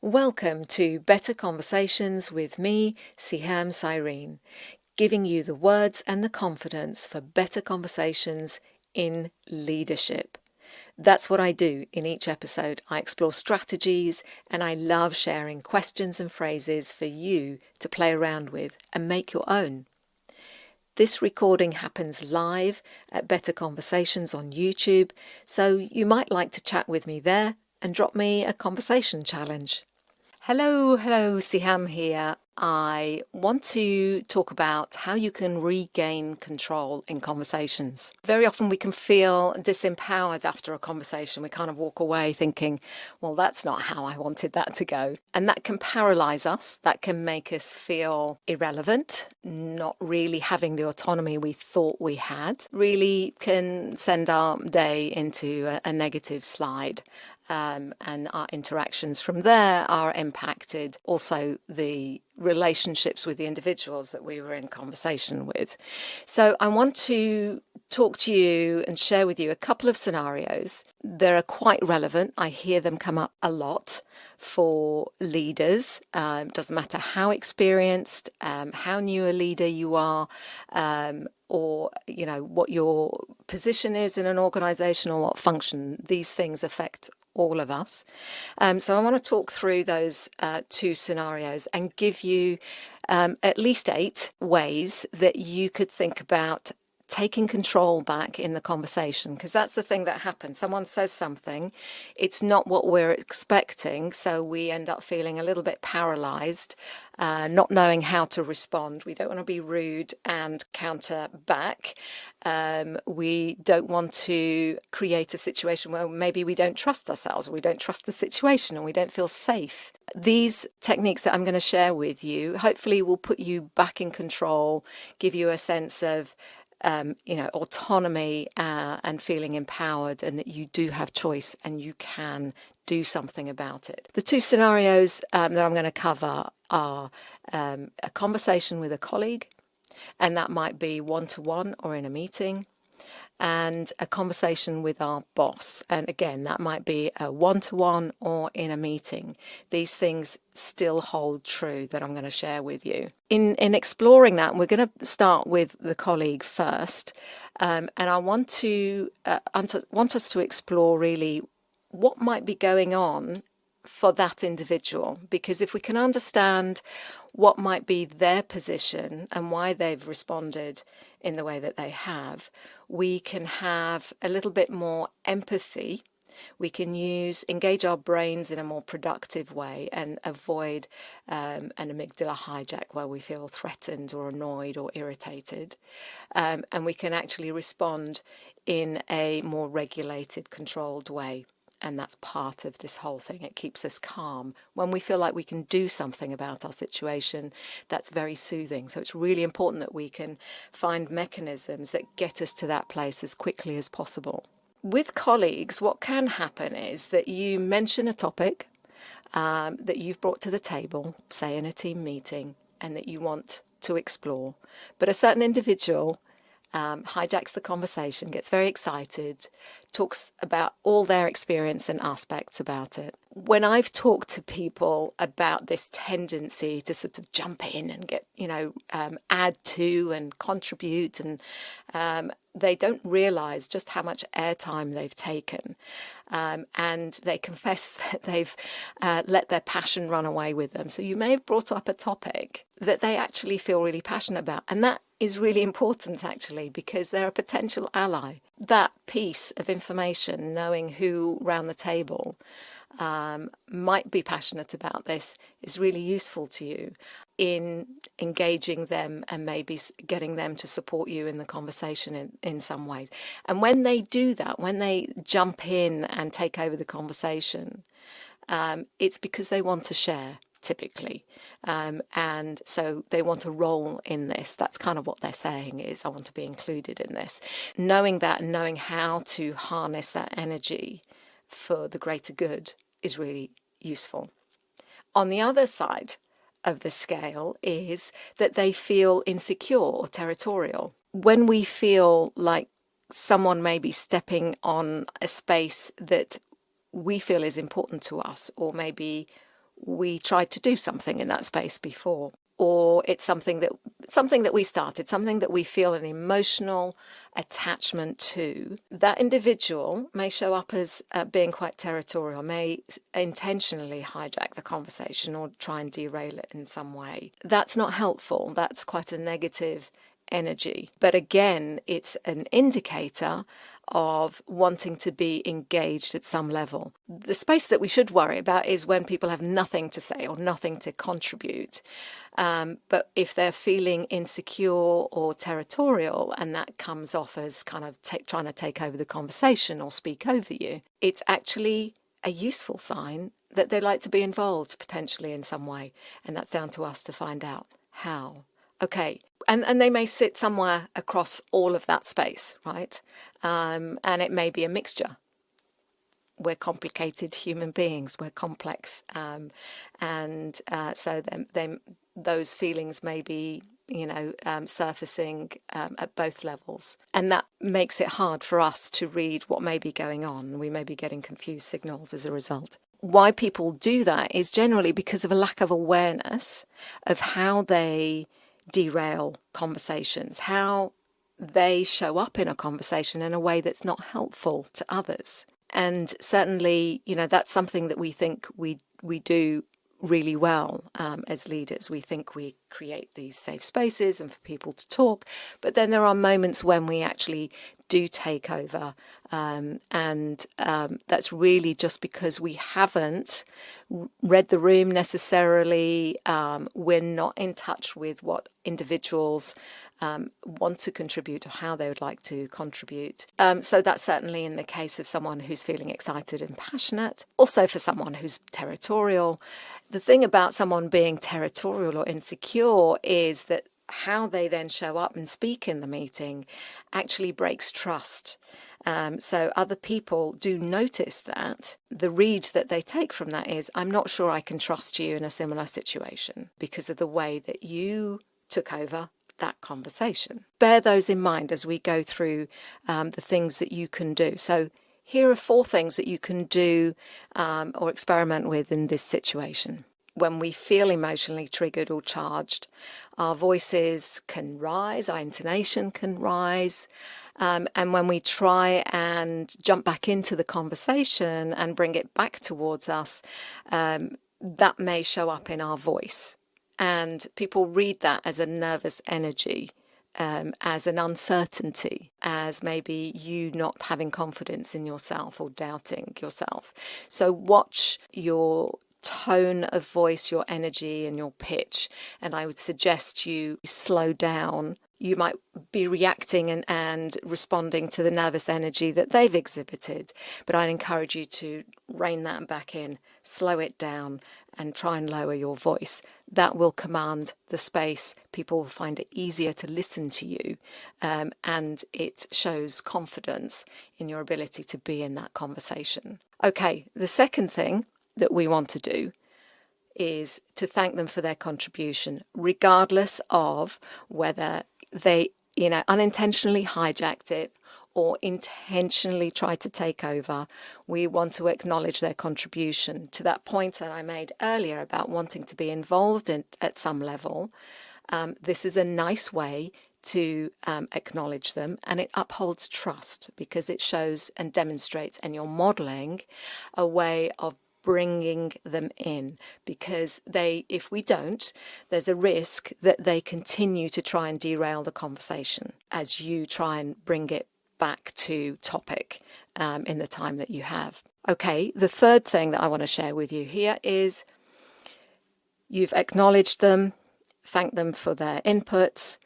Welcome to Better Conversations with me, Siham Cyrene, giving you the words and the confidence for better conversations in leadership. That's what I do in each episode. I explore strategies and I love sharing questions and phrases for you to play around with and make your own. This recording happens live at Better Conversations on YouTube, so you might like to chat with me there and drop me a conversation challenge. Hello, Siham here. I want to talk about how you can regain control in conversations. Very often we can feel disempowered after a conversation. We kind of walk away thinking, well, that's not how I wanted that to go. And that can paralyze us. That can make us feel irrelevant, not really having the autonomy we thought we had. Really can send our day into a negative slide. And our interactions from there are impacted. Also, the relationships with the individuals that we were in conversation with. So I want to talk to you and share with you a couple of scenarios that are quite relevant. I hear them come up a lot for leaders. Doesn't matter how experienced, how new a leader you are, or what your position is in an organization or what function. These things affect all of us. So I want to talk through those two scenarios and give you at least 8 ways that you could think about taking control back in the conversation, because that's the thing that happens. Someone says something, it's not what we're expecting, so we end up feeling a little bit paralyzed, not knowing how to respond. We don't want to be rude and counter back. We don't want to create a situation where maybe we don't trust ourselves, or we don't trust the situation, and we don't feel safe. These techniques that I'm going to share with you hopefully will put you back in control, give you a sense of autonomy and feeling empowered, and that you do have choice and you can do something about it. The 2 scenarios that I'm going to cover are a conversation with a colleague, and that might be one-to-one or in a meeting, and a conversation with our boss. And again, that might be a one-to-one or in a meeting. These things still hold true that I'm going to share with you. In exploring that, we're going to start with the colleague first. And I want us to explore really what might be going on for that individual, because if we can understand what might be their position and why they've responded in the way that they have, we can have a little bit more empathy. We can engage our brains in a more productive way and avoid an amygdala hijack where we feel threatened or annoyed or irritated. And we can actually respond in a more regulated, controlled way. And that's part of this whole thing. It keeps us calm. When we feel like we can do something about our situation, that's very soothing. So it's really important that we can find mechanisms that get us to that place as quickly as possible. With colleagues, what can happen is that you mention a topic that you've brought to the table, say in a team meeting, and that you want to explore. But a certain individual hijacks the conversation, gets very excited, talks about all their experience and aspects about it. When I've talked to people about this tendency to sort of jump in and get, add to and contribute, and they don't realize just how much airtime they've taken. And they confess that they've let their passion run away with them. So you may have brought up a topic that they actually feel really passionate about. And that is really important, actually, because they're a potential ally. That piece of information, knowing who round the table might be passionate about this, is really useful to you in engaging them and maybe getting them to support you in the conversation in some ways. And when they do that, when they jump in and take over the conversation, it's because they want to share, typically. And so they want a role in this. That's kind of what they're saying is, I want to be included in this. Knowing that and knowing how to harness that energy for the greater good is really useful. On the other side of the scale is that they feel insecure or territorial. When we feel like someone may be stepping on a space that we feel is important to us, or maybe we tried to do something in that space before, or it's something that we started, something that we feel an emotional attachment to. That individual may show up as being quite territorial, may intentionally hijack the conversation or try and derail it in some way. That's not helpful. That's quite a negative energy. But again, it's an indicator of wanting to be engaged at some level. The space that we should worry about is when people have nothing to say or nothing to contribute. But if they're feeling insecure or territorial, and that comes off as kind of trying to take over the conversation or speak over you, it's actually a useful sign that they'd like to be involved potentially in some way. And that's down to us to find out how. Okay, and they may sit somewhere across all of that space, right? And it may be a mixture. We're complicated human beings. We're complex, so those feelings may be, surfacing at both levels, and that makes it hard for us to read what may be going on. We may be getting confused signals as a result. Why people do that is generally because of a lack of awareness of how they derail conversations, how they show up in a conversation in a way that's not helpful to others. And certainly, that's something that we think we do really well as leaders. We think we create these safe spaces and for people to talk, but then there are moments when we actually do take over, and that's really just because we haven't read the room necessarily. We're not in touch with what individuals want to contribute or how they would like to contribute. So that's certainly in the case of someone who's feeling excited and passionate. Also for someone who's territorial. The thing about someone being territorial or insecure is that how they then show up and speak in the meeting actually breaks trust. So other people do notice that. The read that they take from that is, I'm not sure I can trust you in a similar situation because of the way that you took over that conversation. Bear those in mind as we go through the things that you can do. So here are 4 things that you can do or experiment with in this situation. When we feel emotionally triggered or charged, our voices can rise, our intonation can rise. And when we try and jump back into the conversation and bring it back towards us, that may show up in our voice. And people read that as a nervous energy, as an uncertainty, as maybe you not having confidence in yourself or doubting yourself. So watch your tone of voice, your energy and your pitch. And I would suggest you slow down. You might be reacting and responding to the nervous energy that they've exhibited. But I'd encourage you to rein that back in, slow it down and try and lower your voice. That will command the space. People will find it easier to listen to you. And it shows confidence in your ability to be in that conversation. Okay, the second thing that we want to do is to thank them for their contribution, regardless of whether they, unintentionally hijacked it or intentionally tried to take over. We want to acknowledge their contribution. To that point that I made earlier about wanting to be involved at some level, this is a nice way to acknowledge them, and it upholds trust because it shows and demonstrates, and you're modeling a way of bringing them in, because if we don't, there's a risk that they continue to try and derail the conversation as you try and bring it back to topic in the time that you have. Okay, the third thing that I want to share with you here is you've acknowledged them, thanked them for their inputs,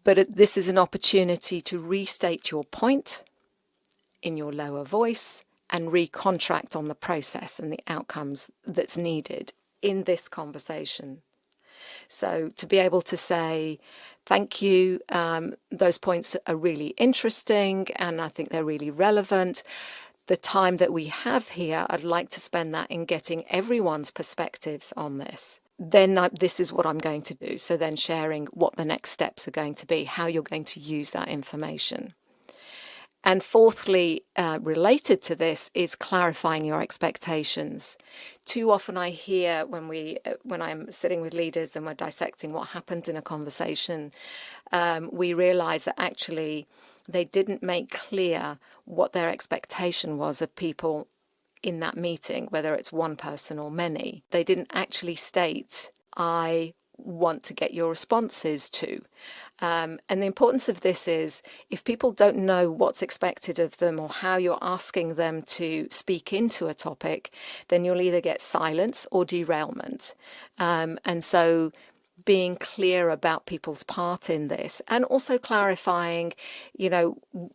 but this is an opportunity to restate your point in your lower voice and recontract on the process and the outcomes that's needed in this conversation. So to be able to say, thank you, those points are really interesting and I think they're really relevant. The time that we have here, I'd like to spend that in getting everyone's perspectives on this. Then this is what I'm going to do. So then sharing what the next steps are going to be, how you're going to use that information. And fourthly, related to this, is clarifying your expectations. Too often I hear when I'm sitting with leaders and we're dissecting what happened in a conversation, we realize that actually they didn't make clear what their expectation was of people in that meeting, whether it's one person or many. They didn't actually state, I want to get your responses to. And the importance of this is, if people don't know what's expected of them or how you're asking them to speak into a topic, then you'll either get silence or derailment. And so being clear about people's part in this, and also clarifying,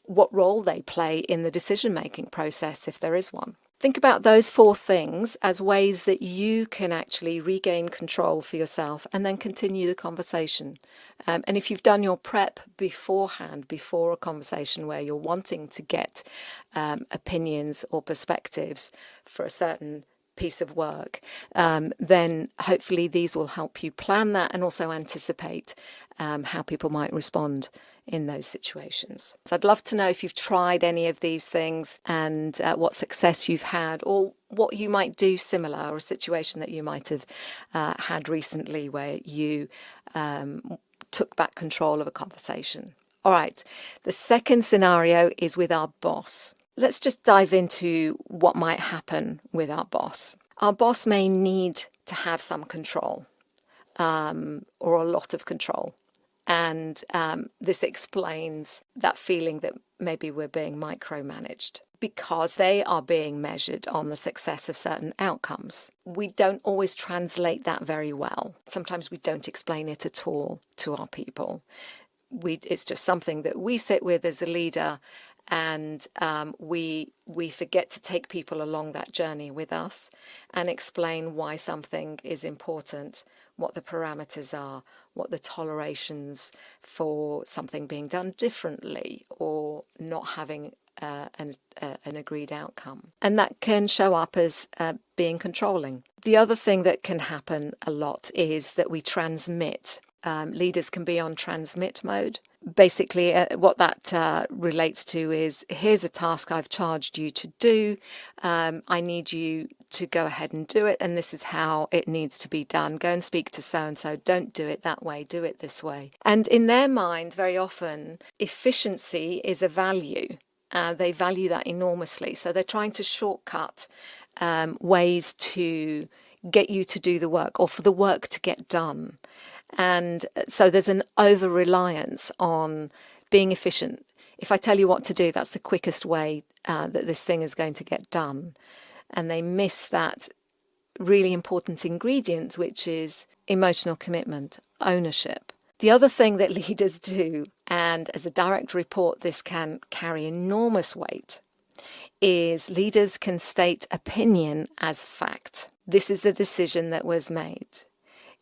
what role they play in the decision-making process, if there is one. Think about those 4 things as ways that you can actually regain control for yourself and then continue the conversation. And if you've done your prep beforehand, before a conversation where you're wanting to get opinions or perspectives for a certain piece of work, then hopefully these will help you plan that and also anticipate how people might respond in those situations. So I'd love to know if you've tried any of these things and what success you've had, or what you might do similar, or a situation that you might have had recently where you took back control of a conversation. All right, the second scenario is with our boss. Let's just dive into what might happen with our boss. Our boss may need to have some control, or a lot of control. And this explains that feeling that maybe we're being micromanaged, because they are being measured on the success of certain outcomes. We don't always translate that very well. Sometimes we don't explain it at all to our people. It's just something that we sit with as a leader, and we forget to take people along that journey with us and explain why something is important, what the parameters are, what the tolerations for something being done differently or not having an agreed outcome. And that can show up as being controlling. The other thing that can happen a lot is that we transmit. Leaders can be on transmit mode. Basically, what that relates to is, here's a task I've charged you to do. I need you to go ahead and do it, and this is how it needs to be done. Go and speak to so-and-so. Don't do it that way. Do it this way. And in their mind, very often, efficiency is a value. They value that enormously. So they're trying to shortcut ways to get you to do the work, or for the work to get done. And so there's an over-reliance on being efficient. If I tell you what to do, that's the quickest way that this thing is going to get done. And they miss that really important ingredient, which is emotional commitment, ownership. The other thing that leaders do, and as a direct report this can carry enormous weight, is leaders can state opinion as fact. This is the decision that was made.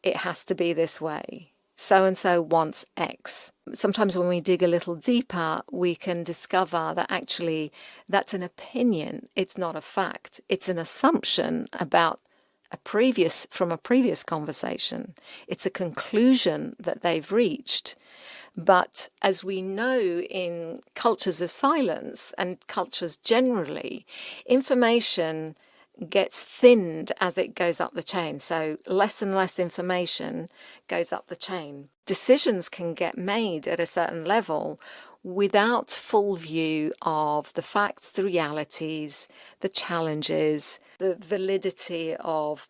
It has to be this way. So-and-so wants X. Sometimes when we dig a little deeper, we can discover that actually that's an opinion. It's not a fact. It's an assumption about from a previous conversation. It's a conclusion that they've reached. But as we know, in cultures of silence and cultures generally, information gets thinned as it goes up the chain. So less and less information goes up the chain. Decisions can get made at a certain level without full view of the facts, the realities, the challenges, the validity of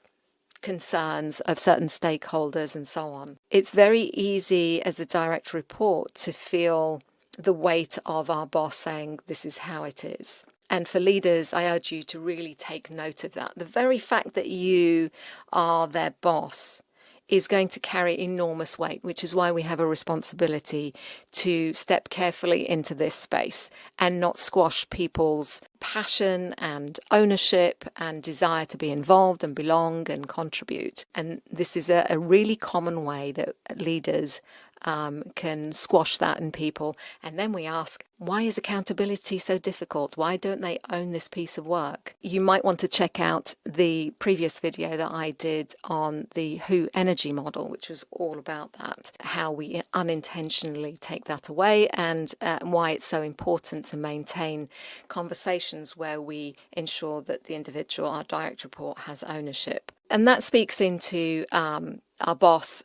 concerns of certain stakeholders and so on. It's very easy as a direct report to feel the weight of our boss saying this is how it is. And for leaders, I urge you to really take note of that. The very fact that you are their boss is going to carry enormous weight, which is why we have a responsibility to step carefully into this space and not squash people's passion and ownership and desire to be involved and belong and contribute. And this is a really common way that leaders can squash that in people. And then we ask, why is accountability so difficult? Why don't they own this piece of work? You might want to check out the previous video that I did on the Who energy model, which was all about that, how we unintentionally take that away, and why it's so important to maintain conversations where we ensure that the individual, our direct report, has ownership. And that speaks into our boss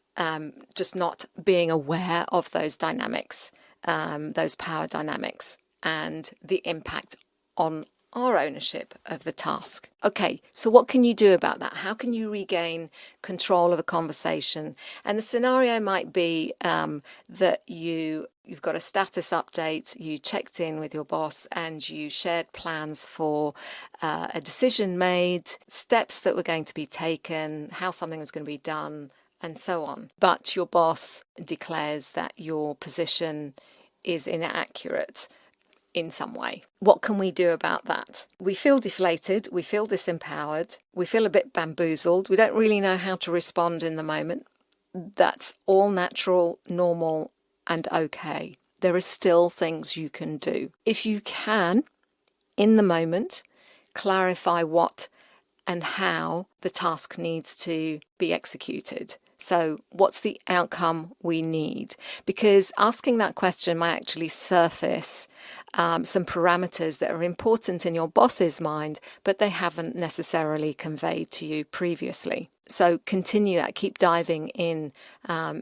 just not being aware of those dynamics, those power dynamics, and the impact on our ownership of the task. Okay, so what can you do about that? How can you regain control of a conversation? And the scenario might be that you've got a status update, you checked in with your boss, and you shared plans for a decision made, steps that were going to be taken, how something was going to be done, and so on. But your boss declares that your position is inaccurate in some way. What can we do about that? We feel deflated, we feel disempowered, we feel a bit bamboozled, we don't really know how to respond in the moment. That's all natural, normal, and okay. There are still things you can do. If you can, in the moment, clarify what and how the task needs to be executed. So what's the outcome we need? Because asking that question might actually surface some parameters that are important in your boss's mind, but they haven't necessarily conveyed to you previously. So continue that, keep diving in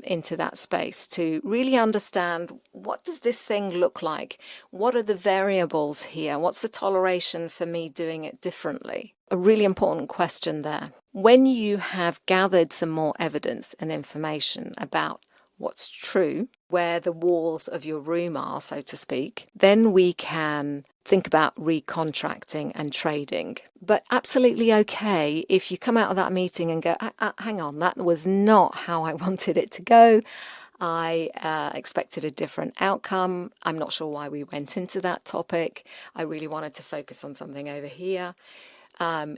into that space to really understand, what does this thing look like? What are the variables here? What's the toleration for me doing it differently? A really important question there. When you have gathered some more evidence and information about what's true, where the walls of your room are, so to speak, then we can think about recontracting and trading. But absolutely okay if you come out of that meeting and go, hang on, that was not how I wanted it to go. I expected a different outcome. I'm not sure why we went into that topic. I really wanted to focus on something over here.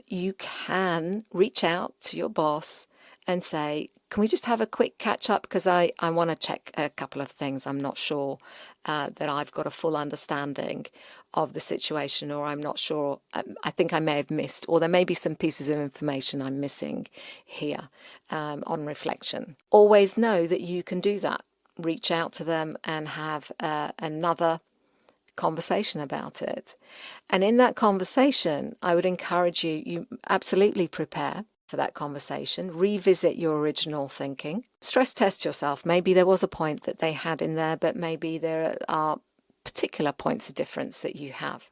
You can reach out to your boss and say, can we just have a quick catch up? Because I want to check a couple of things. I'm not sure that I've got a full understanding of the situation, or I'm not sure. I think I may have missed, or there may be some pieces of information I'm missing here on reflection. Always know that you can do that. Reach out to them and have another conversation about it. And in that conversation, I would encourage you absolutely prepare for that conversation, revisit your original thinking, stress test yourself. Maybe there was a point that they had in there, but maybe there are particular points of difference that you have.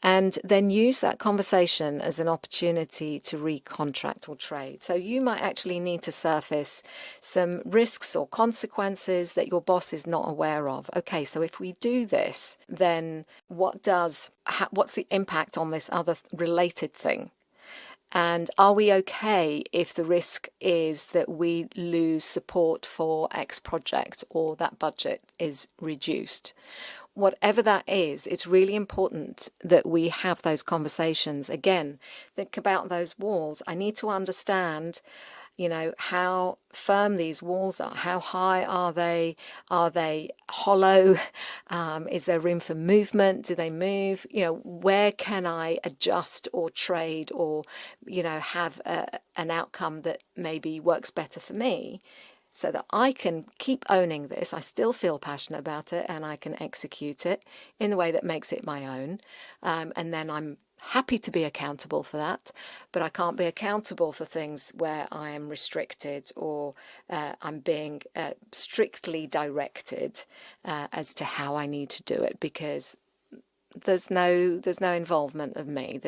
And then use that conversation as an opportunity to recontract or trade. So you might actually need to surface some risks or consequences that your boss is not aware of. Okay, so if we do this, then what's the impact on this other related thing? And are we okay if the risk is that we lose support for X project or that budget is reduced? Whatever that is, it's really important that we have those conversations. Again, think about those walls. I need to understand, how firm these walls are. How high are they? Are they hollow? Is there room for movement? Do they move? Where can I adjust or trade or, have an outcome that maybe works better for me, so that I can keep owning this. I still feel passionate about it and I can execute it in the way that makes it my own. And then I'm happy to be accountable for that, but I can't be accountable for things where I am restricted or I'm being strictly directed as to how I need to do it, because there's no involvement of me.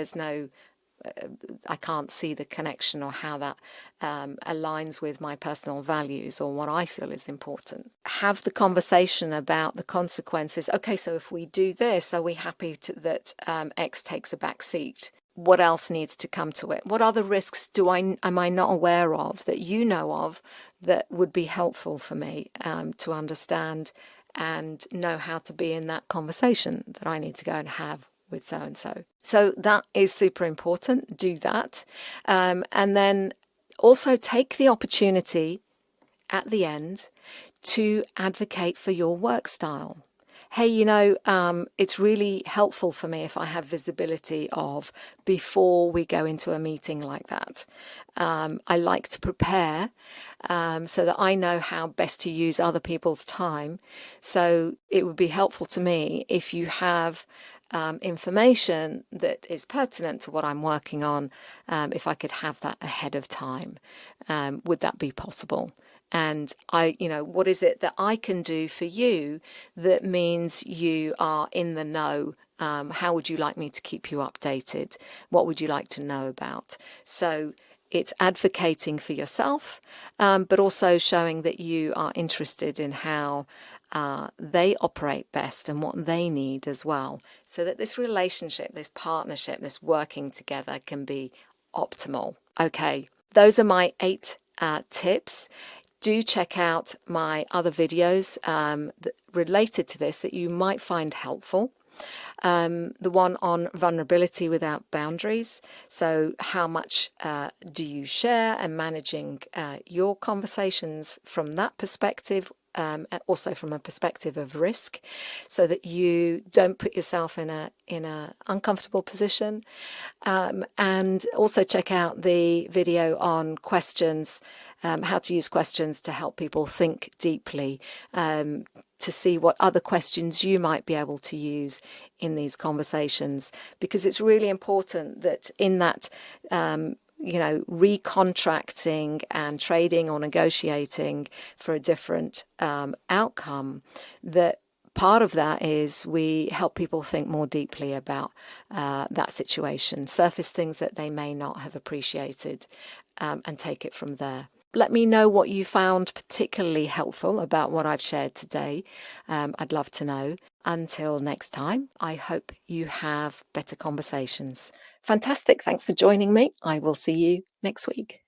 I can't see the connection or how that aligns with my personal values or what I feel is important. Have the conversation about the consequences. Okay, so if we do this, are we happy that X takes a back seat? What else needs to come to it? What other risks am I not aware of that you know of that would be helpful for me to understand and know how to be in that conversation that I need to go and have with so-and-so. So that is super important. Do that. And then also take the opportunity at the end to advocate for your work style. Hey, it's really helpful for me if I have visibility of before we go into a meeting like that. I like to prepare so that I know how best to use other people's time. So it would be helpful to me if you have information that is pertinent to what I'm working on, if I could have that ahead of time. Would that be possible? And what is it that I can do for you that means you are in the know? How would you like me to keep you updated? What would you like to know about? So it's advocating for yourself, but also showing that you are interested in how they operate best and what they need as well, so that this relationship, this partnership, this working together can be optimal. Okay, those are my 8 tips. Do check out my other videos related to this that you might find helpful. The one on vulnerability without boundaries. So how much do you share, and managing your conversations from that perspective, also from a perspective of risk, so that you don't put yourself in a uncomfortable position. And also check out the video on questions, how to use questions to help people think deeply, to see what other questions you might be able to use in these conversations, because it's really important that in that recontracting and trading or negotiating for a different outcome, that part of that is we help people think more deeply about that situation, surface things that they may not have appreciated, and take it from there. Let me know what you found particularly helpful about what I've shared today. I'd love to know. Until next time, I hope you have better conversations. Fantastic. Thanks for joining me. I will see you next week.